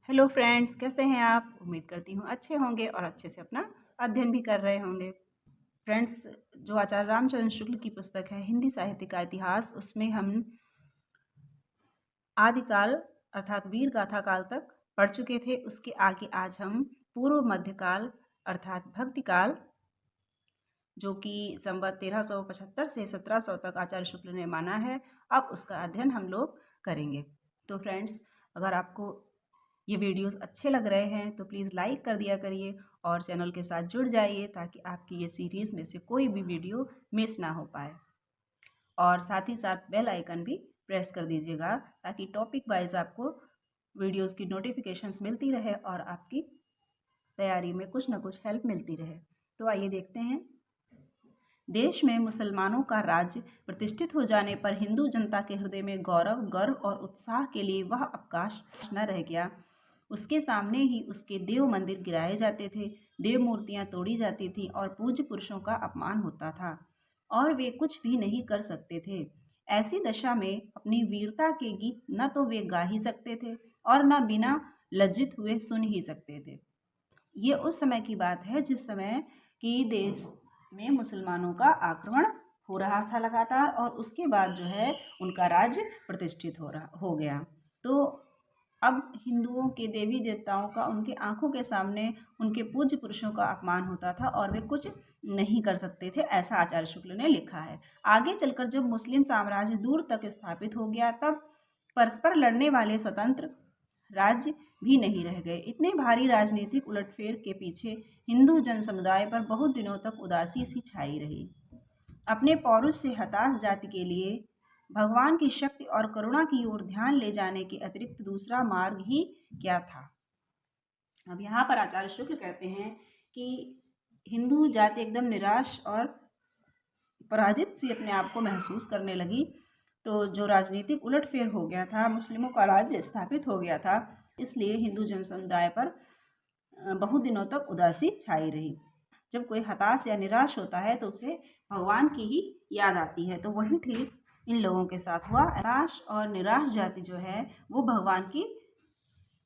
Hello friends, कैसे हैं आप? उम्मीद करती हूँ अच्छे होंगे और अच्छे से अपना अध्ययन भी कर रहे होंगे। फ्रेंड्स, जो आचार्य रामचंद्र शुक्ल की पुस्तक है हिंदी साहित्य का इतिहास, उसमें हम आदिकाल अर्थात वीर गाथा काल तक पढ़ चुके थे। उसके आगे आज हम पूर्व मध्यकाल अर्थात भक्तिकाल, जो कि संवत 1375 से 1700 तक आचार्य शुक्ल ने माना है, अब उसका अध्ययन हम लोग करेंगे। तो फ्रेंड्स, अगर आपको ये वीडियोस अच्छे लग रहे हैं तो प्लीज़ लाइक कर दिया करिए और चैनल के साथ जुड़ जाइए ताकि आपकी ये सीरीज़ में से कोई भी वीडियो मिस ना हो पाए। और साथ ही साथ बेल आइकन भी प्रेस कर दीजिएगा ताकि टॉपिक वाइज आपको वीडियोस की नोटिफिकेशंस मिलती रहे और आपकी तैयारी में कुछ ना कुछ हेल्प मिलती रहे। तो आइए देखते हैं। देश में मुसलमानों का राज्य प्रतिष्ठित हो जाने पर हिंदू जनता के हृदय में गौरव, गर्व और उत्साह के लिए वह अवकाश न रह गया। उसके सामने ही उसके देव मंदिर गिराए जाते थे, देव मूर्तियां तोड़ी जाती थीं और पूज्य पुरुषों का अपमान होता था और वे कुछ भी नहीं कर सकते थे। ऐसी दशा में अपनी वीरता के गीत न तो वे गा ही सकते थे और न बिना लज्जित हुए सुन ही सकते थे। ये उस समय की बात है जिस समय कि देश में मुसलमानों का आक्रमण हो रहा था लगातार और उसके बाद जो है उनका राज्य प्रतिष्ठित हो गया। तो अब हिंदुओं के देवी देवताओं का उनके आंखों के सामने उनके पूज्य पुरुषों का अपमान होता था और वे कुछ नहीं कर सकते थे, ऐसा आचार्य शुक्ल ने लिखा है। आगे चलकर जब मुस्लिम साम्राज्य दूर तक स्थापित हो गया तब परस्पर लड़ने वाले स्वतंत्र राज्य भी नहीं रह गए। इतने भारी राजनीतिक उलटफेर के पीछे हिंदू जन समुदाय पर बहुत दिनों तक उदासी सी छाई रही। अपने पौरुष से हताश जाति के लिए भगवान की शक्ति और करुणा की ओर ध्यान ले जाने के अतिरिक्त दूसरा मार्ग ही क्या था। अब यहाँ पर आचार्य शुक्ल कहते हैं कि हिंदू जाति एकदम निराश और पराजित सी अपने आप को महसूस करने लगी। तो जो राजनीतिक उलटफेर हो गया था, मुस्लिमों का राज्य स्थापित हो गया था, इसलिए हिंदू जन समुदाय पर बहुत दिनों तक उदासी छाई रही। जब कोई हताश या निराश होता है तो उसे भगवान की ही याद आती है। तो वही ठीक इन लोगों के साथ हुआ। निराश और निराश जाति जो है वो भगवान की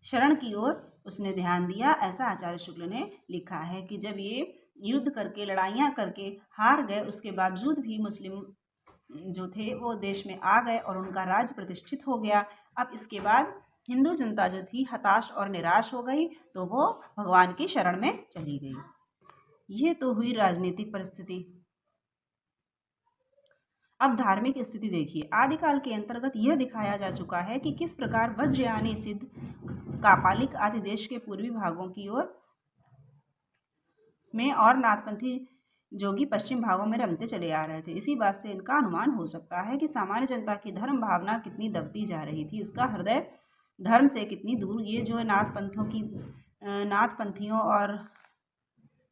शरण की ओर उसने ध्यान दिया, ऐसा आचार्य शुक्ल ने लिखा है कि जब ये युद्ध करके लड़ाइयाँ करके हार गए, उसके बावजूद भी मुस्लिम जो थे वो देश में आ गए और उनका राज्य प्रतिष्ठित हो गया। अब इसके बाद हिंदू जनता जो थी हताश और निराश हो गई तो वो भगवान की शरण में चली गई। ये तो हुई राजनीतिक परिस्थिति। अब धार्मिक स्थिति देखिए। आदिकाल के अंतर्गत यह दिखाया जा चुका है कि किस प्रकार वज्रयानी सिद्ध कापालिक आदि देश के पूर्वी भागों की ओर में और नाथपंथी जोगी पश्चिम भागों में रमते चले आ रहे थे। इसी बात से इनका अनुमान हो सकता है कि सामान्य जनता की धर्म भावना कितनी दबती जा रही थी, उसका हृदय धर्म से कितनी दूर। ये जो नाथपंथियों और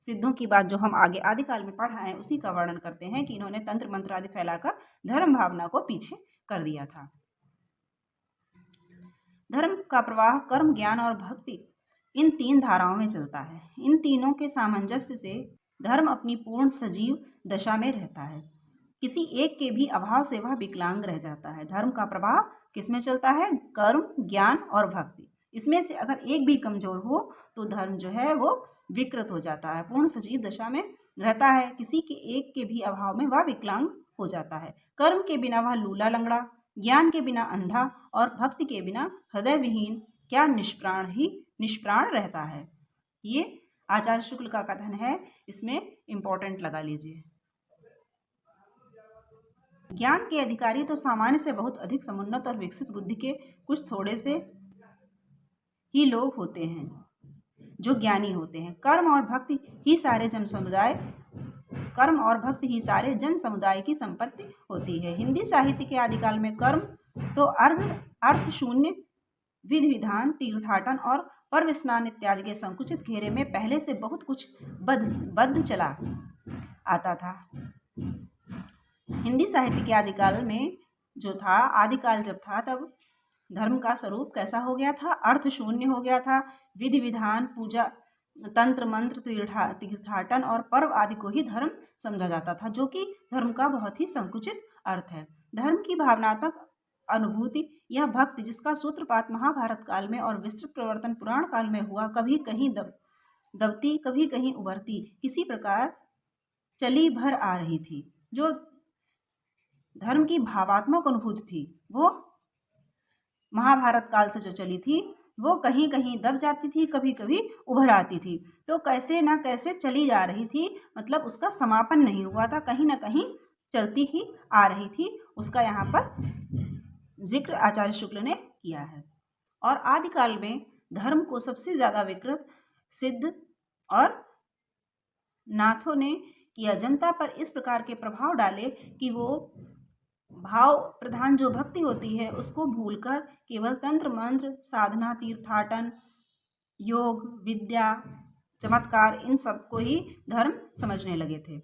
सिद्धों की बात जो हम आगे आदिकाल में पढ़ा है उसी का वर्णन करते हैं कि इन्होंने तंत्र मंत्र आदि फैलाकर धर्म भावना को पीछे कर दिया था। धर्म का प्रवाह कर्म, ज्ञान और भक्ति इन तीन धाराओं में चलता है। इन तीनों के सामंजस्य से धर्म अपनी पूर्ण सजीव दशा में रहता है। किसी एक के भी अभाव से वह विकलांग रह जाता है। धर्म का प्रवाह किसमें चलता है? कर्म, ज्ञान और भक्ति। इसमें से अगर एक भी कमजोर हो तो धर्म जो है वो विकृत हो जाता है, पूर्ण सजीव दशा में रहता है। किसी के एक के भी अभाव में वह विकलांग हो जाता है। कर्म के बिना वह लूला लंगड़ा, ज्ञान के बिना अंधा और भक्ति के बिना हृदय विहीन, क्या निष्प्राण रहता है। ये आचार्य शुक्ल का कथन है, इसमें इंपॉर्टेंट लगा लीजिए। ज्ञान के अधिकारी तो सामान्य से बहुत अधिक समुन्नत और विकसित बुद्धि के कुछ थोड़े से ही लोग होते हैं जो ज्ञानी होते हैं। कर्म और भक्ति ही सारे जन समुदाय की संपत्ति होती है। हिंदी साहित्य के आदिकाल में कर्म तो अर्थ शून्य विधि विधान, तीर्थाटन और पर्व स्नान इत्यादि के संकुचित घेरे में पहले से बहुत कुछ बद्ध चला आता था। हिंदी साहित्य के आदिकाल में जो था, आदिकाल जब था तब धर्म का स्वरूप कैसा हो गया था? अर्थ शून्य हो गया था। विधि विधान, पूजा, तंत्र मंत्र, तीर्थाटन और पर्व आदि को ही धर्म समझा जाता था, जो कि धर्म का बहुत ही संकुचित अर्थ है। धर्म की भावनात्मक अनुभूति, यह भक्ति जिसका सूत्रपात महाभारत काल में और विस्तृत प्रवर्तन पुराण काल में हुआ, कभी कहीं दबती, कभी कहीं उभरती, किसी प्रकार चली भर आ रही थी। जो धर्म की भावात्मक अनुभूति थी वो महाभारत काल से जो चली थी वो कहीं कहीं दब जाती थी, कभी कभी उभर आती थी। तो कैसे ना कैसे चली जा रही थी, मतलब उसका समापन नहीं हुआ था, कहीं ना कहीं चलती ही आ रही थी। उसका यहाँ पर जिक्र आचार्य शुक्ल ने किया है। और आदिकाल में धर्म को सबसे ज़्यादा विकृत सिद्ध और नाथों ने किया। जनता पर इस प्रकार के प्रभाव डाले कि वो भाव प्रधान जो भक्ति होती है उसको भूलकर केवल तंत्र मंत्र, साधना, तीर्थाटन, योग, विद्या, चमत्कार, इन सबको ही धर्म समझने लगे थे।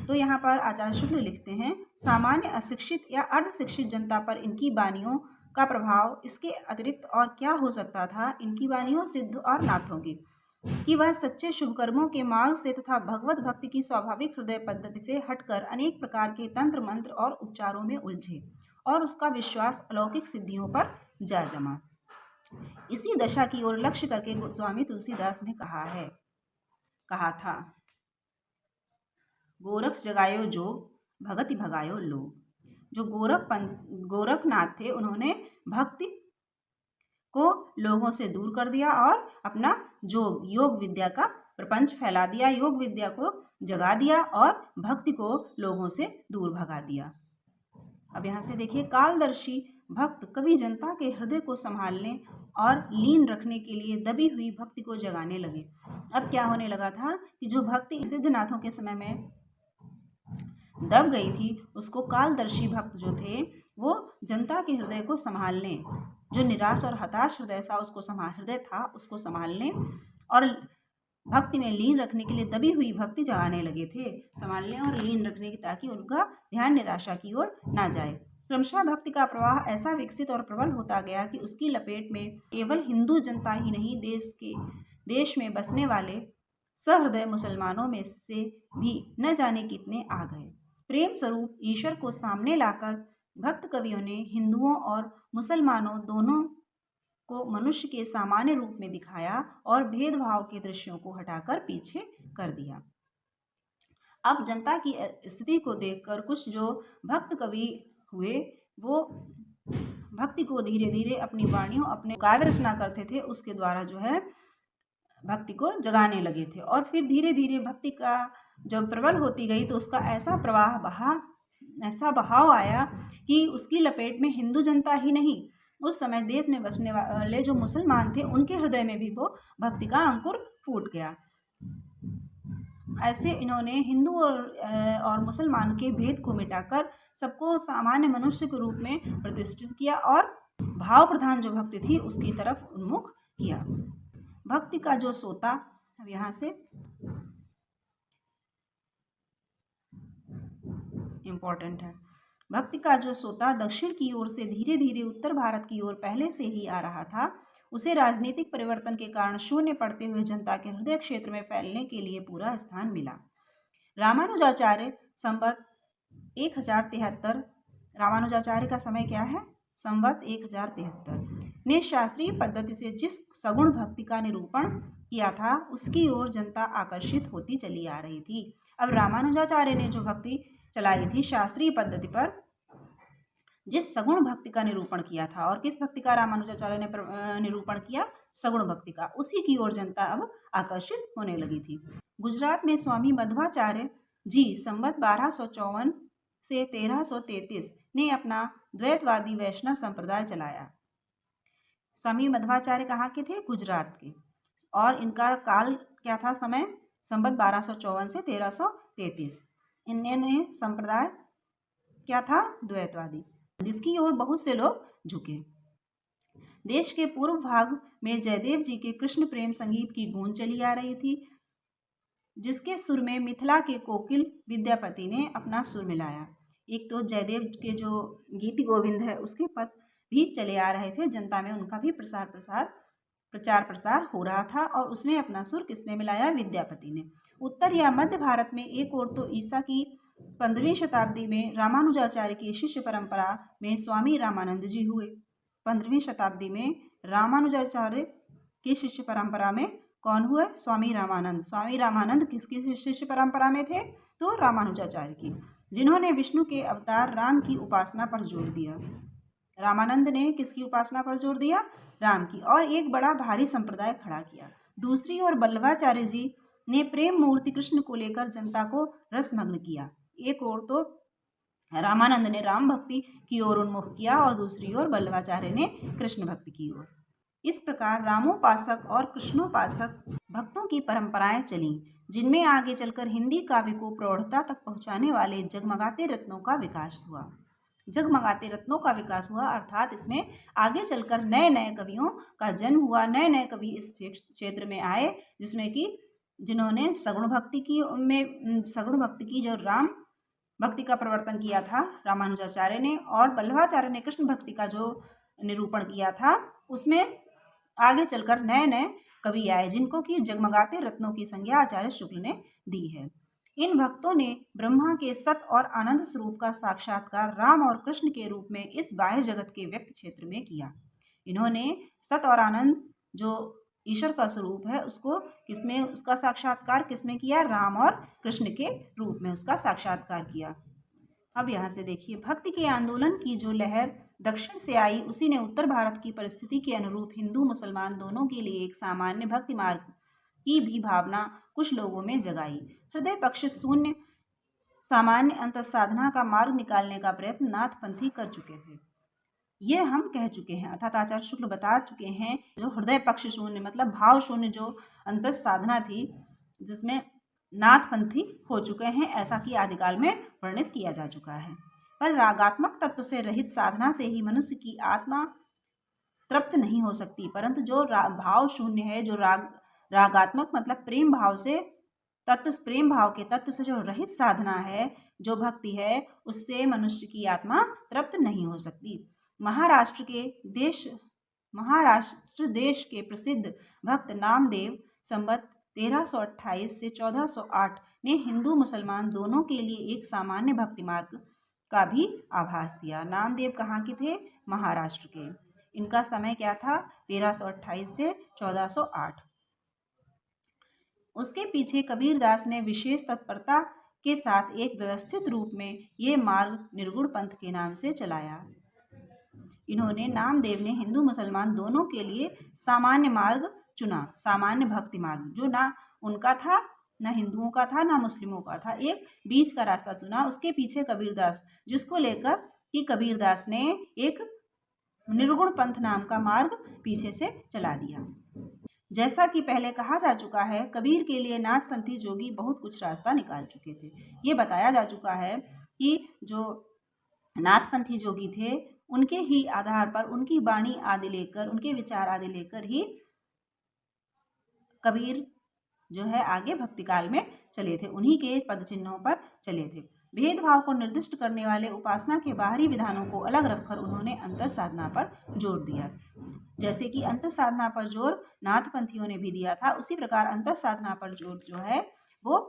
तो यहाँ पर आचार्य शुक्ल लिखते हैं, सामान्य अशिक्षित या अर्धशिक्षित जनता पर इनकी वाणियों का प्रभाव इसके अतिरिक्त और क्या हो सकता था। इनकी वाणियों सिद्ध और नाथों की कि वह सच्चे शुभ कर्मों के मार्ग से तथा भगवत भक्ति की स्वाभाविक हृदय पद्धति से हटकर अनेक प्रकार के तंत्र मंत्र और उपचारों में उलझे और उसका विश्वास अलौकिक सिद्धियों पर जा जमा। इसी दशा की ओर लक्ष्य करके गोस्वामी तुलसीदास ने कहा था, गोरख जगायो जोग, भगति भगायो लोग। जो गोरखनाथ थे उन्होंने भक्ति को लोगों से दूर कर दिया और अपना योग विद्या का प्रपंच फैला दिया, योग विद्या को जगा दिया और भक्ति को लोगों से दूर भगा दिया। अब यहाँ से देखिए, कालदर्शी भक्त कवि जनता के हृदय को संभालने और लीन रखने के लिए दबी हुई भक्ति को जगाने लगे। अब क्या होने लगा था कि जो भक्ति सिद्धनाथों के समय में दब गई थी उसको कालदर्शी भक्त जो थे वो जनता के हृदय को संभालने, जो निराश और हताश हृदय था उसको संभालने और भक्ति में लीन रखने के लिए दबी हुई भक्ति जगाने लगे थे, संभालने और लीन रखने की, ताकि उनका ध्यान निराशा की ओर ना जाए। क्रमशः भक्ति का प्रवाह ऐसा विकसित और प्रबल होता गया कि उसकी लपेट में केवल हिंदू जनता ही नहीं, देश में बसने वाले सहृदय मुसलमानों में से भी न जाने कितने आ गए। प्रेम स्वरूप ईश्वर को सामने लाकर भक्त कवियों ने हिंदुओं और मुसलमानों दोनों को मनुष्य के सामान्य रूप में दिखाया और भेदभाव के दृश्यों को हटाकर पीछे कर दिया। अब जनता की स्थिति को देखकर कुछ जो भक्त कवि हुए वो भक्ति को धीरे धीरे अपनी वाणियों, अपने काव्य रचना करते थे उसके द्वारा जो है भक्ति को जगाने लगे थे। और फिर धीरे धीरे भक्ति का जब प्रबल होती गई तो उसका ऐसा बहाव आया कि उसकी लपेट में हिंदू जनता ही नहीं, उस समय देश में बसने वाले जो मुसलमान थे उनके हृदय में भी वो भक्ति का अंकुर फूट गया। ऐसे इन्होंने हिंदू और मुसलमान के भेद को मिटाकर सबको सामान्य मनुष्य के रूप में प्रतिष्ठित किया और भाव प्रधान जो भक्ति थी उसकी तरफ उन्मुख किया। भक्ति का जो सोता, अब यहाँ से इम्पोर्टेंट है, भक्ति का जो सोता दक्षिण की ओर से धीरे धीरे उत्तर भारत की ओर पहले से ही आ रहा था, उसे राजनीतिक परिवर्तन के कारण शून्य पड़ते हुए जनता के हृदय क्षेत्र में फैलने के लिए पूरा स्थान मिला। रामानुजाचार्य संवत 1073, रामानुजाचार्य का समय क्या है, संवत 1073 ने शास्त्रीय पद्धति से जिस सगुण भक्ति का निरूपण किया था उसकी ओर जनता आकर्षित होती चली आ रही थी। अब रामानुजाचार्य ने जो भक्ति चलाई थी शास्त्रीय पद्धति पर, जिस सगुण भक्ति का निरूपण किया था, और किस भक्ति का रामानुजाचार्य ने निरूपण किया, सगुण भक्ति का, उसी की ओर जनता अब आकर्षित होने लगी थी। गुजरात में स्वामी मध्वाचार्य जी संवत 1254 से 1333 ने अपना द्वैतवादी वैष्णव संप्रदाय चलाया। स्वामी मध्वाचार्य कहाँ के थे, गुजरात के, और इनका काल क्या था, समय संवत 1254 से 1333। इन्होंने संप्रदाय क्या था, द्वैतवादी, जिसकी ओर बहुत से लोग झुके। देश के पूर्व भाग में जयदेव जी के कृष्ण प्रेम संगीत की गूंज चली आ रही थी, जिसके सुर में मिथिला के कोकिल विद्यापति ने अपना सुर मिलाया। एक तो जयदेव के जो गीति गोविंद है उसके पद भी चले आ रहे थे, जनता में उनका भी प्रचार प्रसार हो रहा था, और उसमें अपना सुर किसने मिलाया, विद्यापति ने। उत्तर या मध्य भारत में एक ओर तो ईसा की 15वीं शताब्दी में रामानुजाचार्य की शिष्य परंपरा में स्वामी रामानंद जी हुए। 15वीं शताब्दी में रामानुजाचार्य की शिष्य परंपरा में कौन हुए? स्वामी रामानंद। स्वामी रामानंद किसकी शिष्य परंपरा में थे? तो रामानुजाचार्य की, जिन्होंने विष्णु के अवतार राम की उपासना पर जोर दिया। रामानंद ने किसकी उपासना पर जोर दिया? राम की, और एक बड़ा भारी संप्रदाय खड़ा किया। दूसरी ओर वल्लभाचार्य जी ने प्रेम मूर्ति कृष्ण को लेकर जनता को रसमग्न किया। एक ओर तो रामानंद ने राम भक्ति की ओर उन्मुख किया और दूसरी ओर वल्लभाचार्य ने कृष्ण भक्ति की ओर। इस प्रकार रामोपासक और कृष्णोपासक भक्तों की परंपराएं चलीं, जिनमें आगे चलकर हिंदी काव्य को प्रौढ़ता तक पहुंचाने वाले जगमगाते रत्नों का विकास हुआ। जगमगाते रत्नों का विकास हुआ अर्थात इसमें आगे चलकर नए नए कवियों का जन्म हुआ। नए नए कवि इस क्षेत्र में आए, जिसमें कि जिन्होंने सगुण भक्ति की जो राम भक्ति का प्रवर्तन किया था रामानुजाचार्य ने, और वल्लभाचार्य ने कृष्ण भक्ति का जो निरूपण किया था, उसमें आगे चलकर नए नए कवि आए, जिनको कि जगमगाते रत्नों की संज्ञा आचार्य शुक्ल ने दी है। इन भक्तों ने ब्रह्मा के सत और आनंद स्वरूप का साक्षात्कार राम और कृष्ण के रूप में इस बाह्य जगत के व्यक्त क्षेत्र में किया। इन्होंने सत और आनंद जो ईश्वर का स्वरूप है उसका साक्षात्कार किसमें किया? राम और कृष्ण के रूप में उसका साक्षात्कार किया। अब यहाँ से देखिए, भक्ति के आंदोलन की जो लहर दक्षिण से आई, उसी ने उत्तर भारत की परिस्थिति के अनुरूप हिंदू मुसलमान दोनों के लिए एक सामान्य भक्ति मार्ग की भी भावना कुछ लोगों में जगाई। हृदय पक्ष शून्य सामान्य अंतःसाधना का मार्ग निकालने का प्रयत्न नाथपंथी कर चुके थे। ये हम कह चुके हैं, अर्थात आचार्य शुक्ल बता चुके हैं, जो हृदय पक्ष शून्य मतलब भाव शून्य जो अंतःसाधना थी, जिसमें नाथपंथी हो चुके हैं, ऐसा कि आदिकाल में वर्णित किया जा चुका है। पर रागात्मक तत्व से रहित साधना से ही मनुष्य की आत्मा तृप्त नहीं हो सकती, परंतु जो भाव शून्य है, जो रागात्मक मतलब प्रेम भाव के तत्व से जो रहित साधना है, जो भक्ति है, उससे मनुष्य की आत्मा तृप्त नहीं हो सकती। महाराष्ट्र देश के प्रसिद्ध भक्त नामदेव संवत 1328 से 1408 ने हिंदू मुसलमान दोनों के लिए एक सामान्य भक्ति मार्ग का भी आभास दिया। नामदेव कहाँ के थे? महाराष्ट्र के। इनका समय क्या था? 1328 से 1408। उसके पीछे कबीरदास ने विशेष तत्परता के साथ एक व्यवस्थित रूप में ये मार्ग निर्गुण पंथ के नाम से चलाया। इन्होंने, नामदेव ने हिंदू मुसलमान दोनों के लिए सामान्य मार्ग चुना, सामान्य भक्ति मार्ग, जो ना उनका था, ना हिंदुओं का था, ना मुस्लिमों का था, एक बीच का रास्ता चुना। उसके पीछे कबीरदास, जिसको लेकर कि कबीरदास ने एक निर्गुण पंथ नाम का मार्ग पीछे से चला दिया। जैसा कि पहले कहा जा चुका है, कबीर के लिए नाथपंथी जोगी बहुत कुछ रास्ता निकाल चुके थे। ये बताया जा चुका है कि जो नाथपंथी जोगी थे, उनके ही आधार पर, उनकी वाणी आदि लेकर, उनके विचार आदि लेकर ही कबीर जो है आगे भक्ति काल में चले थे, उन्हीं के पद चिन्हों पर चले थे। भेदभाव को निर्दिष्ट करने वाले उपासना के बाहरी विधानों को अलग रखकर उन्होंने अंतर साधना पर जोर दिया। जैसे कि अंतर साधना पर जोर नाथपंथियों ने भी दिया था, उसी प्रकार अंतर साधना पर जोर जो है वो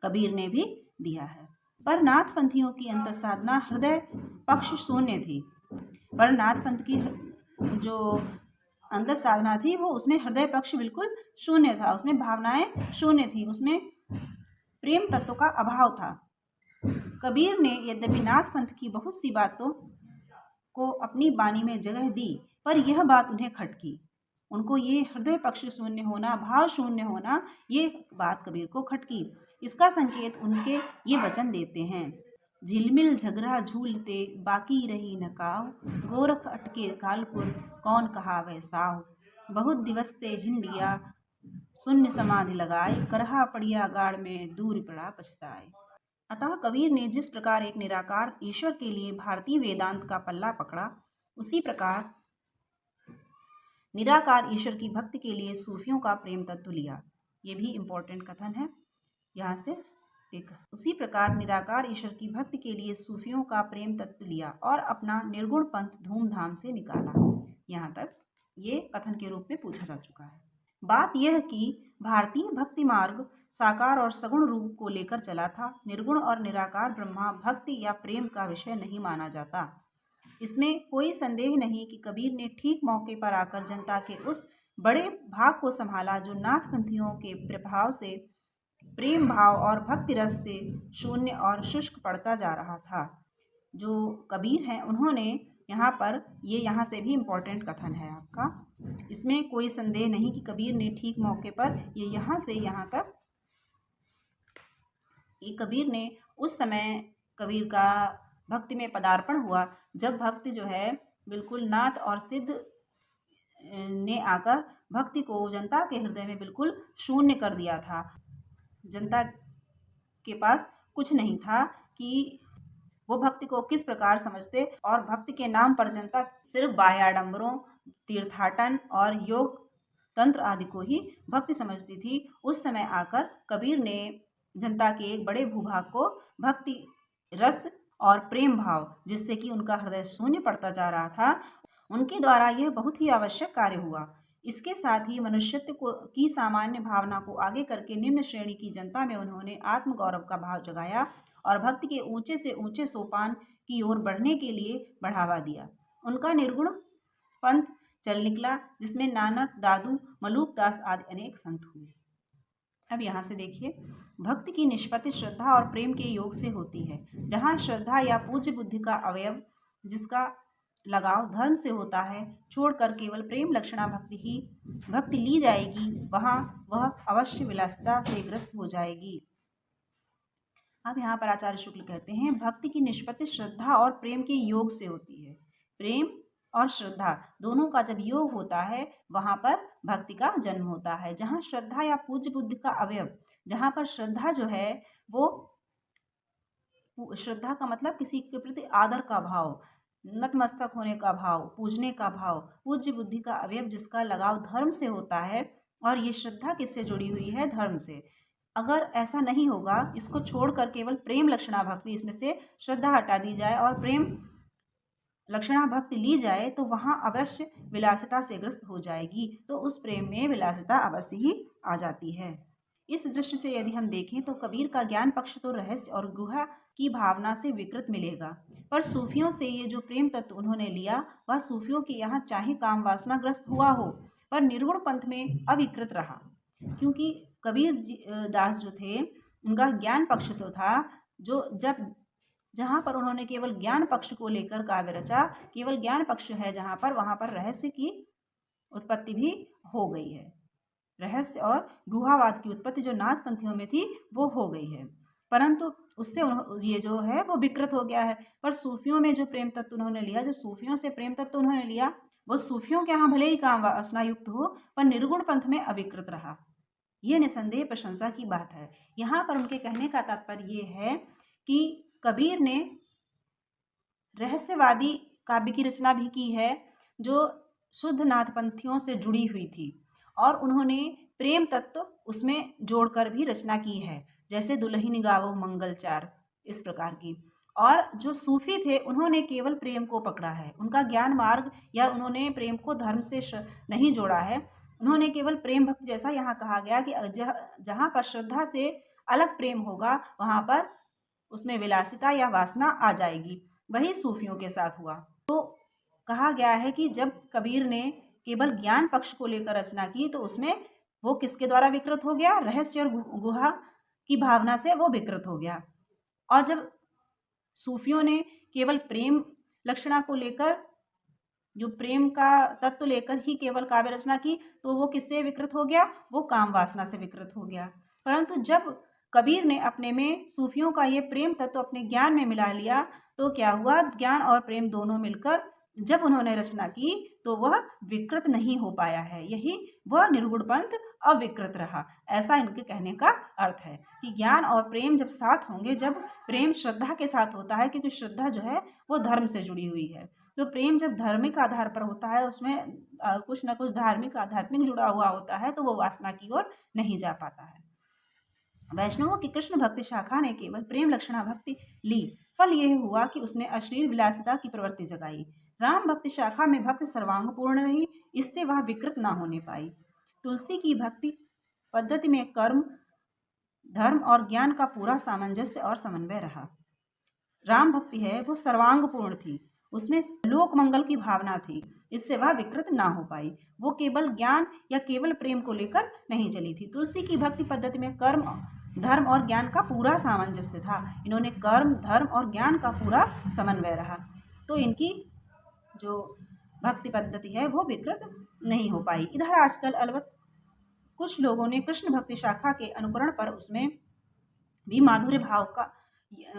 कबीर ने भी दिया है। पर नाथपंथियों की अंतर साधना हृदय पक्ष शून्य थी। पर नाथपंथ की जो अंतर साधना थी वो उसमें हृदय पक्ष बिल्कुल शून्य था, उसमें भावनाएं शून्य थी, उसमें प्रेम तत्व का अभाव था। कबीर ने यद्यपि नाथपंथ की बहुत सी बातों को अपनी वाणी में जगह दी, पर यह बात उन्हें खटकी। उनको ये हृदय पक्ष शून्य होना, भाव शून्य होना, ये बात कबीर को खटकी। इसका संकेत उनके ये वचन देते हैं, झिलमिल झगड़ा झूलते बाकी रही न काव, गोरख अटके कालपुर कौन कहावे साव, बहुत दिवस ते हिंडिया शून्य समाधि लगाए, करहा पड़िया गाड़ में दूर पड़ा पछताए। अतः कबीर ने जिस प्रकार एक निराकार ईश्वर के लिए भारतीय वेदांत का पल्ला पकड़ा, उसी प्रकार निराकार ईश्वर की भक्ति के लिए सूफियों का प्रेम तत्व लिया। ये भी इम्पोर्टेंट कथन है यहाँ से एक। उसी प्रकार निराकार ईश्वर की भक्ति के लिए सूफियों का प्रेम तत्व लिया और अपना निर्गुण पंथ धूमधाम से निकाला। यहाँ तक ये कथन के रूप में पूछा जा चुका है। बात यह कि भारतीय भक्ति मार्ग साकार और सगुण रूप को लेकर चला था। निर्गुण और निराकार ब्रह्मा भक्ति या प्रेम का विषय नहीं माना जाता। इसमें कोई संदेह नहीं कि कबीर ने ठीक मौके पर आकर जनता के उस बड़े भाग को संभाला जो नाथपंथियों के प्रभाव से, प्रेम भाव और भक्ति रस से शून्य और शुष्क पड़ता जा रहा था। जो कबीर हैं उन्होंने यहाँ पर यहाँ से भी इम्पोर्टेंट कथन है आपका, इसमें कोई संदेह नहीं कि कबीर ने ठीक मौके पर ये यहाँ से यहाँ तक, ये कबीर ने उस समय कबीर का भक्ति में पदार्पण हुआ जब भक्ति जो है बिल्कुल नाथ और सिद्ध ने आकर भक्ति को जनता के हृदय में बिल्कुल शून्य कर दिया था। जनता के पास कुछ नहीं था कि वो भक्ति को किस प्रकार समझते, और भक्ति के नाम पर जनता सिर्फ बाह्य आडंबरों, तीर्थाटन और योग तंत्र आदि को ही भक्ति समझती थी। उस समय आकर कबीर ने जनता के एक बड़े भूभाग को भक्ति रस और प्रेम भाव, जिससे कि उनका हृदय शून्य पड़ता जा रहा था, उनके द्वारा यह बहुत ही आवश्यक कार्य हुआ। इसके साथ ही मनुष्यत्व की सामान्य भावना को आगे करके निम्न श्रेणी की जनता में उन्होंने आत्मगौरव का भाव जगाया और भक्ति के ऊंचे से ऊंचे सोपान की ओर बढ़ने के लिए बढ़ावा दिया। उनका निर्गुण पंथ चल निकला, जिसमें नानक, दादू, मलूकदास आदि अनेक संत हुए। अब यहाँ से देखिए, भक्ति की निष्पत्ति श्रद्धा और प्रेम के योग से होती है। जहाँ श्रद्धा या पूज्य बुद्धि का अवयव, जिसका लगाव धर्म से होता है, छोड़कर केवल प्रेम लक्षणा भक्ति ली जाएगी, वहाँ वह अवश्य विलासिता से ग्रस्त हो जाएगी। अब यहाँ पर आचार्य शुक्ल कहते हैं, भक्ति की निष्पत्ति श्रद्धा और प्रेम के योग से होती है। प्रेम और श्रद्धा दोनों का जब योग होता है, वहाँ पर भक्ति का जन्म होता है। जहाँ श्रद्धा या पूज्य बुद्धि का अवयव, जहाँ पर श्रद्धा जो है वो, श्रद्धा का मतलब किसी के प्रति आदर का भाव, नतमस्तक होने का भाव, पूजने का भाव। पूज्य बुद्धि का अवयव जिसका लगाव धर्म से होता है, और ये श्रद्धा किससे जुड़ी हुई है? धर्म से। अगर ऐसा नहीं होगा, इसको छोड़कर केवल प्रेम लक्षणा भक्ति, इसमें से श्रद्धा हटा दी जाए और प्रेम लक्षणा भक्ति ली जाए, तो वहाँ अवश्य विलासिता से ग्रस्त हो जाएगी। तो उस प्रेम में विलासिता अवश्य ही आ जाती है। इस दृष्टि से यदि हम देखें तो कबीर का ज्ञान पक्ष तो रहस्य और गुहा की भावना से विकृत मिलेगा, पर सूफियों से ये जो प्रेम तत्व उन्होंने लिया, वह सूफियों के यहाँ चाहे काम वासना ग्रस्त हुआ हो, पर निर्गुण पंथ में अविकृत रहा। क्योंकि कबीर दास जो थे, उनका ज्ञान पक्ष तो था, जो जहाँ पर उन्होंने केवल ज्ञान पक्ष को लेकर काव्य रचा, केवल ज्ञान पक्ष है जहाँ पर, वहाँ पर रहस्य की उत्पत्ति भी हो गई है। रहस्य और गुहावाद की उत्पत्ति जो नाथपंथियों में थी वो हो गई है, परंतु उससे ये जो है वो विकृत हो गया है। पर सूफियों में जो प्रेम तत्व उन्होंने लिया, जो सूफियों से प्रेम तत्व उन्होंने लिया, वो सूफियों के यहाँ भले ही काम वासना युक्त हो, पर निर्गुण पंथ में अविकृत रहा। ये निसंदेह प्रशंसा की बात है। यहाँ पर उनके कहने का तात्पर्य ये है कि कबीर ने रहस्यवादी काव्य की रचना भी की है, जो शुद्ध नाथपंथियों से जुड़ी हुई थी, और उन्होंने प्रेम तत्व उसमें जोड़कर भी रचना की है, जैसे दुल्हिन गावो मंगलचार, इस प्रकार की। और जो सूफी थे, उन्होंने केवल प्रेम को पकड़ा है। उनका ज्ञान मार्ग या उन्होंने प्रेम को धर्म से नहीं जोड़ा है। उन्होंने केवल प्रेम भक्ति, जैसा यहाँ कहा गया कि जहाँ पर श्रद्धा से अलग प्रेम होगा, वहाँ पर उसमें विलासिता या वासना आ जाएगी। वही सूफियों के साथ हुआ। तो कहा गया है कि जब कबीर ने केवल ज्ञान पक्ष को लेकर रचना की, तो उसमें वो किसके द्वारा विकृत हो गया? रहस्य और गुहा की भावना से वो विकृत हो गया। और जब सूफियों ने केवल प्रेम लक्षणा को लेकर, जो प्रेम का तत्व लेकर ही केवल काव्य रचना की, तो वो किससे विकृत हो गया? वो काम वासना से विकृत हो गया। परंतु जब कबीर ने अपने में सूफियों का ये प्रेम तत्व अपने ज्ञान में मिला लिया, तो क्या हुआ? ज्ञान और प्रेम दोनों मिलकर जब उन्होंने रचना की, तो वह विकृत नहीं हो पाया है। यही वह निर्गुण पंथ अविकृत रहा। ऐसा इनके कहने का अर्थ है कि ज्ञान और प्रेम जब साथ होंगे, जब प्रेम श्रद्धा के साथ होता है, क्योंकि श्रद्धा जो है वो धर्म से जुड़ी हुई है, तो प्रेम जब धार्मिक आधार पर होता है, उसमें कुछ न कुछ धार्मिक आध्यात्मिक जुड़ा हुआ होता है, तो वो वासना की ओर नहीं जा पाता है। वैष्णवों की कृष्ण भक्ति शाखा ने केवल प्रेम लक्षणा भक्ति ली। फल यह हुआ कि उसने अश्लील विलासिता की प्रवृत्ति जगाई। राम भक्ति शाखा में भक्ति सर्वांग पूर्ण रही, इससे वह विकृत न होने पाई। तुलसी की भक्ति पद्धति में कर्म, धर्म और ज्ञान का पूरा सामंजस्य और समन्वय रहा। राम भक्ति है वो सर्वांगपूर्ण थी, उसमें लोक मंगल की भावना थी, इससे वह विकृत ना हो पाई। वो केवल ज्ञान या केवल प्रेम को लेकर नहीं चली थी। तुलसी की भक्ति पद्धति में कर्म, धर्म और ज्ञान का पूरा सामंजस्य था। इन्होंने कर्म, धर्म और ज्ञान का पूरा समन्वय रहा, तो इनकी जो भक्ति पद्धति है वो विकृत नहीं हो पाई। इधर आजकल अलबत्त कुछ लोगों ने कृष्ण भक्ति शाखा के अनुकरण पर उसमें भी माधुर्य भाव का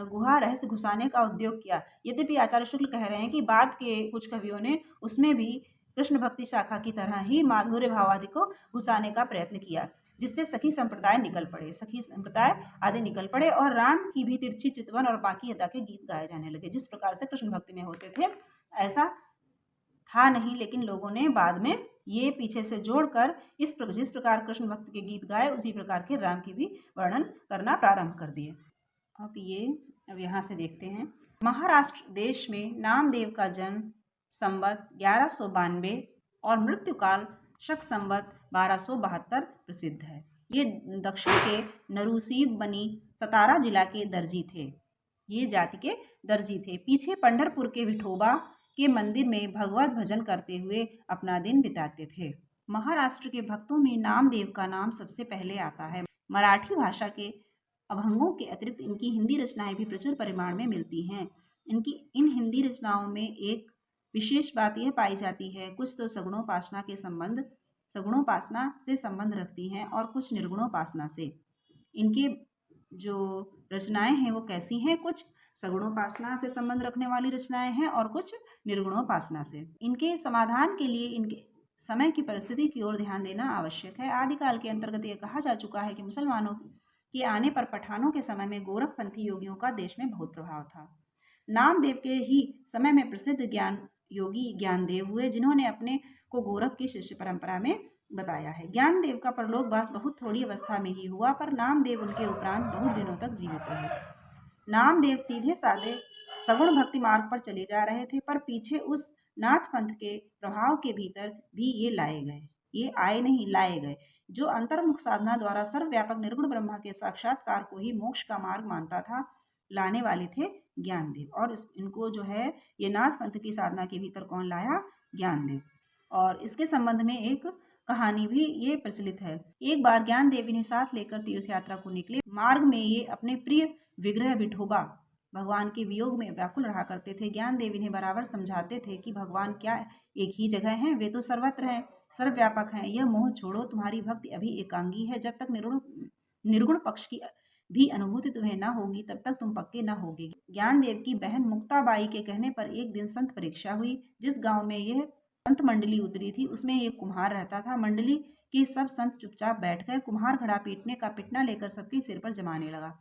गुहा रहस्य घुसाने का उद्योग किया। यद्यपि आचार्य शुक्ल कह रहे हैं कि बाद के कुछ कवियों ने उसमें भी कृष्ण भक्ति शाखा की तरह ही माधुर्य भाव आदि को घुसाने का प्रयत्न किया, जिससे सखी संप्रदाय निकल पड़े, सखी संप्रदाय आदि निकल पड़े और राम की भी तिरछी चितवन और बाकी अदा के गीत गाए जाने लगे। जिस प्रकार से कृष्ण भक्ति में होते थे ऐसा था नहीं, लेकिन लोगों ने बाद में ये पीछे से जोड़कर जिस प्रकार कृष्ण भक्त के गीत गाए उसी प्रकार के राम की भी वर्णन करना प्रारंभ कर दिए। अब यहाँ से देखते हैं। महाराष्ट्र देश में नामदेव का जन्म संवत 1192 और मृत्युकाल शक संवत 1272 प्रसिद्ध है। ये दक्षिण के नरूसीब बनी सतारा जिला के दर्जी थे। ये जाति के दर्जी थे। पीछे पंढरपुर के विठोबा के मंदिर में भगवत भजन करते हुए अपना दिन बिताते थे। महाराष्ट्र के भक्तों में नामदेव का नाम सबसे पहले आता है। मराठी भाषा के अभंगों के अतिरिक्त इनकी हिंदी रचनाएं भी प्रचुर परिमाण में मिलती हैं। इन हिंदी रचनाओं में एक विशेष बात यह पाई जाती है, कुछ तो सगुणोपासना से संबंध रखती हैं और कुछ निर्गुणोपासना से। इनके जो रचनाएं हैं वो कैसी हैं? कुछ सगुणोपासना से संबंध रखने वाली रचनाएं हैं और कुछ निर्गुणोपासना से। इनके समाधान के लिए इनके समय की परिस्थिति की ओर ध्यान देना आवश्यक है। आदिकाल के अंतर्गत यह कहा जा चुका है कि मुसलमानों के आने पर पठानों के समय में गोरखपंथी योगियों का देश में बहुत प्रभाव था। नामदेव के ही समय में प्रसिद्ध योगी ज्ञानदेव हुए, जिन्होंने अपने को गोरख की शिष्य परंपरा में बताया है। ज्ञानदेव का परलोकवास बहुत थोड़ी अवस्था में ही हुआ, पर नामदेव उनके उपरांत बहुत दिनों तक जीवित रहे। नामदेव सीधे साधे सगुण भक्ति मार्ग पर चले जा रहे थे, पर पीछे उस नाथ पंथ के प्रभाव के भीतर भी ये लाए गए जो अंतर्मुख साधना द्वारा सर्वव्यापक निर्गुण ब्रह्मा के साक्षात्कार को ही मोक्ष का मार्ग मानता था, लाने वाले थे ज्ञानदेव। और इनको जो है ये नाथ पंथ की साधना के भीतर कौन लाया? ज्ञानदेव। और इसके संबंध में एक कहानी भी ये प्रचलित है। एक बार ज्ञानदेव इन्हें साथ लेकर तीर्थ यात्रा को निकले। मार्ग में ये अपने प्रिय विग्रह विठोबा भगवान के वियोग में व्याकुल रहा करते थे। ज्ञानदेव इन्हें बराबर समझाते थे कि भगवान क्या एक ही जगह हैं? वे तो सर्वत्र हैं, सर्वव्यापक हैं। यह मोह छोड़ो, तुम्हारी भक्ति अभी एकांगी है। जब तक निर्गुण पक्ष की भी अनुभूति तुम्हें न होगी तब तक तुम पक्के न होगे। ज्ञानदेव की बहन मुक्ताबाई के कहने पर एक दिन संत परीक्षा हुई। जिस गांव में यह संत मंडली उतरी थी उसमें एक कुम्हार रहता था। मंडली के सब संत चुपचाप बैठ गए। कुम्हार घड़ा पीटने का पिटना लेकर सबके सिर पर जमाने लगा।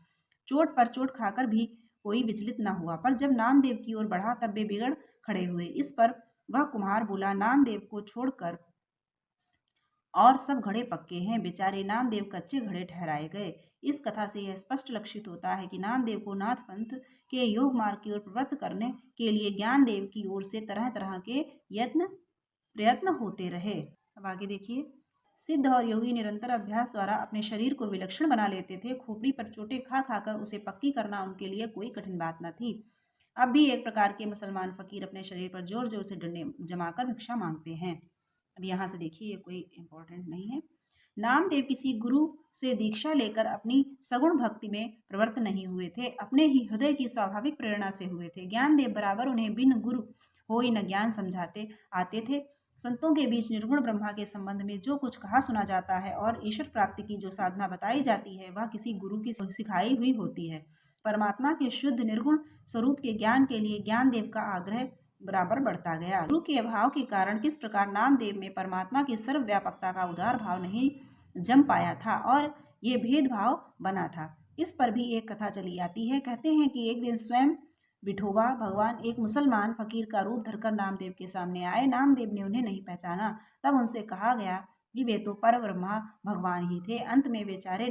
चोट पर चोट खाकर भी कोई विचलित न हुआ, पर जब नामदेव की ओर बढ़ा तब वे बिगड़ खड़े हुए। इस पर वह कुम्हार बोला, नामदेव को छोड़कर और सब घड़े पक्के हैं, बेचारे नामदेव कच्चे घड़े ठहराए गए। इस कथा से यह स्पष्ट लक्षित होता है कि नामदेव को नाथ पंथ के योग मार्ग की ओर प्रवृत्त करने के लिए ज्ञानदेव की ओर से तरह तरह के प्रयत्न होते रहे। अब आगे देखिए। सिद्ध और योगी निरंतर अभ्यास द्वारा अपने शरीर को विलक्षण बना लेते थे। खोपड़ी पर चोटें खा खाकर उसे पक्की करना उनके लिए कोई कठिन बात न थी। अब भी एक प्रकार के मुसलमान फकीर अपने शरीर पर जोर जोर से डंडे जमाकर भिक्षा मांगते हैं। अब यहाँ से देखिए, ये कोई इम्पोर्टेंट नहीं है। नामदेव किसी गुरु से दीक्षा लेकर अपनी सगुण भक्ति में प्रवृत्त नहीं हुए थे, अपने ही हृदय की स्वाभाविक प्रेरणा से हुए थे। ज्ञानदेव बराबर उन्हें बिन गुरु हो न ज्ञान समझाते आते थे। संतों के बीच निर्गुण ब्रह्मा के संबंध में जो कुछ कहा सुना जाता है और ईश्वर प्राप्ति की जो साधना बताई जाती है वह किसी गुरु की सिखाई हुई होती है। परमात्मा के शुद्ध निर्गुण स्वरूप के ज्ञान के लिए ज्ञानदेव का आग्रह बराबर बढ़ता गया। गुरु के अभाव के कारण किस प्रकार नामदेव में परमात्मा की सर्वव्यापकता का उदार भाव नहीं जम पाया था और ये भेदभाव बना था, इस पर भी एक कथा चली आती है। कहते हैं कि एक दिन स्वयं विठोबा भगवान एक मुसलमान फकीर का रूप धरकर नामदेव के सामने आए। नामदेव ने उन्हें नहीं पहचाना। तब उनसे कहा गया कि वे तो परब्रह्मा भगवान ही थे। अंत में बेचारे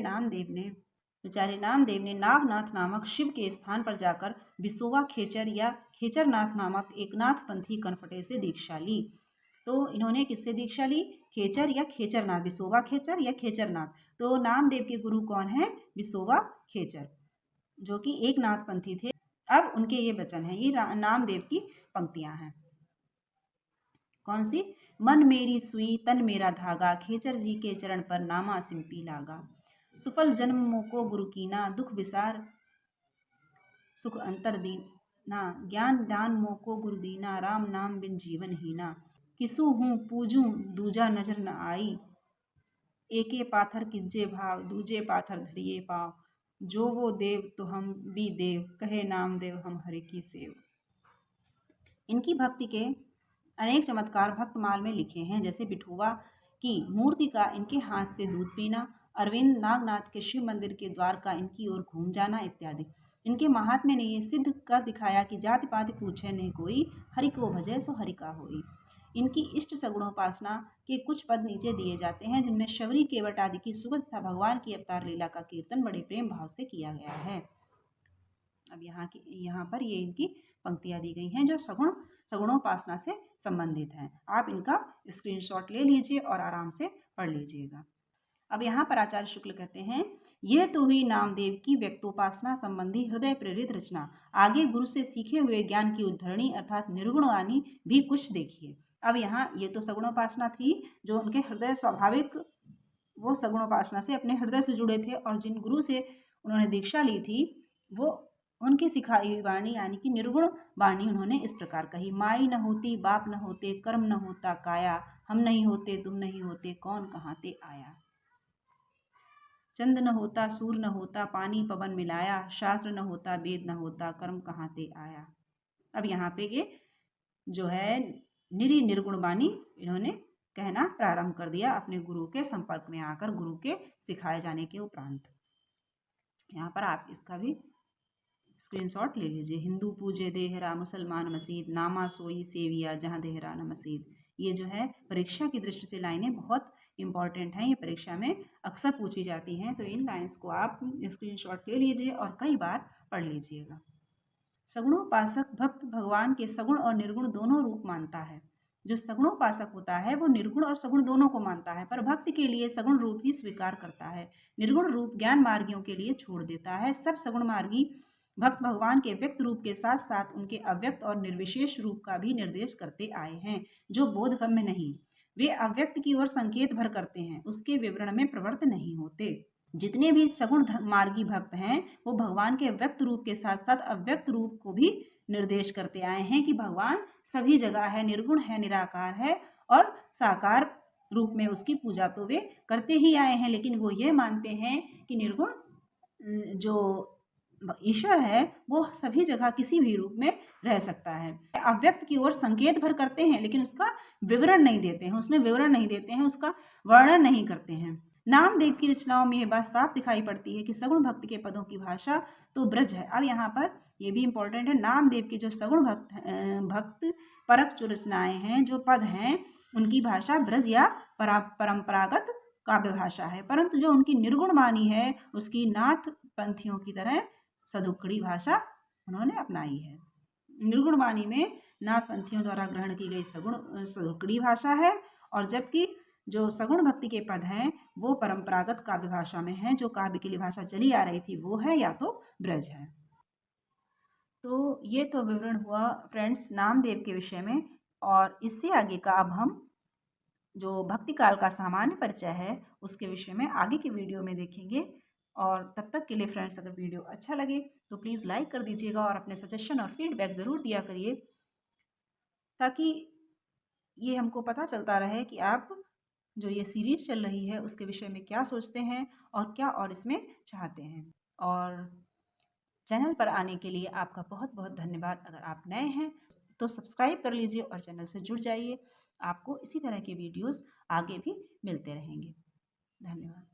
नामदेव ने नागनाथ नामक शिव के स्थान पर जाकर बिसोवा खेचर या खेचरनाथ नामक एक नाथपंथी कनफटे से दीक्षा ली। तो इन्होंने किससे दीक्षा ली? खेचर या खेचरनाथ, विसोबा खेचर या खेचरनाथ। तो नामदेव के गुरु कौन है? विसोबा खेचर, जो कि एक नाथपंथी थे। अब उनके ये वचन हैं, ये नामदेव की पंक्तियां हैं। कौन सी? मन मेरी सुई तन मेरा धागा, खेचर जी के चरण पर नामा सिंपी लागा। सुफल जन्म मोको गुरु कीना, दुख विसार सुख अंतर दीना। ज्ञान दान मोको गुरु दीना, राम नाम बिन जीवन हीना। किसु हूँ पूजूं दूजा नजर न आई, एके पाथर किज्जे भाव, दूजे पाथर धरिए पाव। जो वो देव तो हम भी देव, कहे नामदेव हम हरि की सेव। इनकी भक्ति के अनेक चमत्कार भक्तमाल में लिखे हैं, जैसे विठोबा की मूर्ति का इनके हाथ से दूध पीना, अरविंद नागनाथ के शिव मंदिर के द्वार का इनकी ओर घूम जाना इत्यादि। इनके महात्म्य ने ये सिद्ध कर दिखाया कि जाति पाति पूछे नहीं कोई, हरि को भजे सो हरि का होई। इनकी इष्ट सगुणोपासना के कुछ पद नीचे दिए जाते हैं, जिनमें शबरी केवट आदि की सुगत तथा भगवान की अवतार लीला का कीर्तन बड़े प्रेम भाव से किया गया है। अब यहाँ पर ये इनकी पंक्तियां दी गई हैं जो सगुणोपासना से संबंधित हैं। आप इनका स्क्रीनशॉट ले लीजिए और आराम से पढ़ लीजिएगा। अब यहाँ पर आचार्य शुक्ल कहते हैं, यह तो हुई नामदेव की व्यक्तोपासना संबंधी हृदय प्रेरित रचना। आगे गुरु से सीखे हुए ज्ञान की उद्धरणी अर्थात निर्गुणवाणी भी कुछ देखिए। अब यहाँ ये तो सगुणोपासना थी, जो उनके हृदय स्वाभाविक वो सगुणोपासना से अपने हृदय से जुड़े थे, और जिन गुरु से उन्होंने दीक्षा ली थी वो उनकी सिखाई हुई वाणी यानी कि निर्गुण वाणी उन्होंने इस प्रकार कही। माई न होती बाप न होते, कर्म न होता काया, हम नहीं होते तुम नहीं होते, कौन कहाँ ते आया। चंद न होता सूर न होता, पानी पवन मिलाया, शास्त्र न होता वेद न होता, कर्म कहाँ ते आया। अब यहाँ पे ये जो है निरी निर्गुण वाणी इन्होंने कहना प्रारंभ कर दिया अपने गुरु के संपर्क में आकर, गुरु के सिखाए जाने के उपरांत। यहाँ पर आप इसका भी स्क्रीनशॉट ले लीजिए। हिंदू पूजे देहरा, मुसलमान मसीद, नामा सोई सेविया जहाँ देहरा न मसीद। ये जो है परीक्षा की दृष्टि से लाइनें बहुत इंपॉर्टेंट हैं, ये परीक्षा में अक्सर पूछी जाती हैं, तो इन लाइन्स को आप स्क्रीनशॉट ले लीजिए और कई बार पढ़ लीजिएगा। सगुणोपासक भक्त भगवान के सगुण और निर्गुण दोनों रूप मानता है। जो सगुणोपासक होता है वो निर्गुण और सगुण दोनों को मानता है, पर भक्त के लिए सगुण रूप ही स्वीकार करता है, निर्गुण रूप ज्ञान मार्गियों के लिए छोड़ देता है। सब सगुण मार्गी भक्त भगवान के व्यक्त रूप के साथ साथ उनके अव्यक्त और निर्विशेष रूप का भी निर्देश करते आए हैं, जो बोधगम्य नहीं। वे अव्यक्त की ओर संकेत भर करते हैं, उसके विवरण में प्रवृत्त नहीं होते। जितने भी सगुण मार्गी भक्त हैं वो भगवान के व्यक्त रूप के साथ साथ अव्यक्त रूप को भी निर्देश करते आए हैं कि भगवान सभी जगह है, निर्गुण है, निराकार है, और साकार रूप में उसकी पूजा तो वे करते ही आए हैं, लेकिन वो ये मानते हैं कि निर्गुण जो ईश्वर है वो सभी जगह किसी भी रूप में रह सकता है। अव्यक्त की ओर संकेत भर करते हैं, लेकिन उसका विवरण नहीं देते हैं, उसमें विवरण नहीं देते हैं, उसका वर्णन नहीं करते हैं। नामदेव की रचनाओं में ये बात साफ दिखाई पड़ती है कि सगुण भक्त के पदों की भाषा तो ब्रज है। अब यहाँ पर ये भी इम्पोर्टेंट है, नामदेव के जो सगुण भक्त परक जो रचनाएं हैं, जो पद हैं, उनकी भाषा ब्रज या परंपरागत काव्य भाषा है, परंतु जो उनकी निर्गुण वाणी है उसकी नाथ पंथियों की तरह सदुक्कड़ी भाषा उन्होंने अपनाई है। निर्गुण वाणी में नाथ पंथियों द्वारा ग्रहण की गई सदुक्कड़ी भाषा है, और जबकि जो सगुण भक्ति के पद हैं वो परंपरागत काव्य भाषा में हैं, जो काव्य के लिए भाषा चली आ रही थी वो है या तो ब्रज है। तो ये तो विवरण हुआ फ्रेंड्स नामदेव के विषय में, और इससे आगे का अब हम जो भक्ति काल का सामान्य परिचय है उसके विषय में आगे की वीडियो में देखेंगे। और तब तक के लिए फ्रेंड्स, अगर वीडियो अच्छा लगे तो प्लीज़ लाइक कर दीजिएगा और अपने सजेशन और फीडबैक ज़रूर दिया करिए, ताकि ये हमको पता चलता रहे कि आप जो ये सीरीज़ चल रही है उसके विषय में क्या सोचते हैं और क्या और इसमें चाहते हैं। और चैनल पर आने के लिए आपका बहुत बहुत धन्यवाद। अगर आप नए हैं तो सब्सक्राइब कर लीजिए और चैनल से जुड़ जाइए, आपको इसी तरह के वीडियोस आगे भी मिलते रहेंगे। धन्यवाद।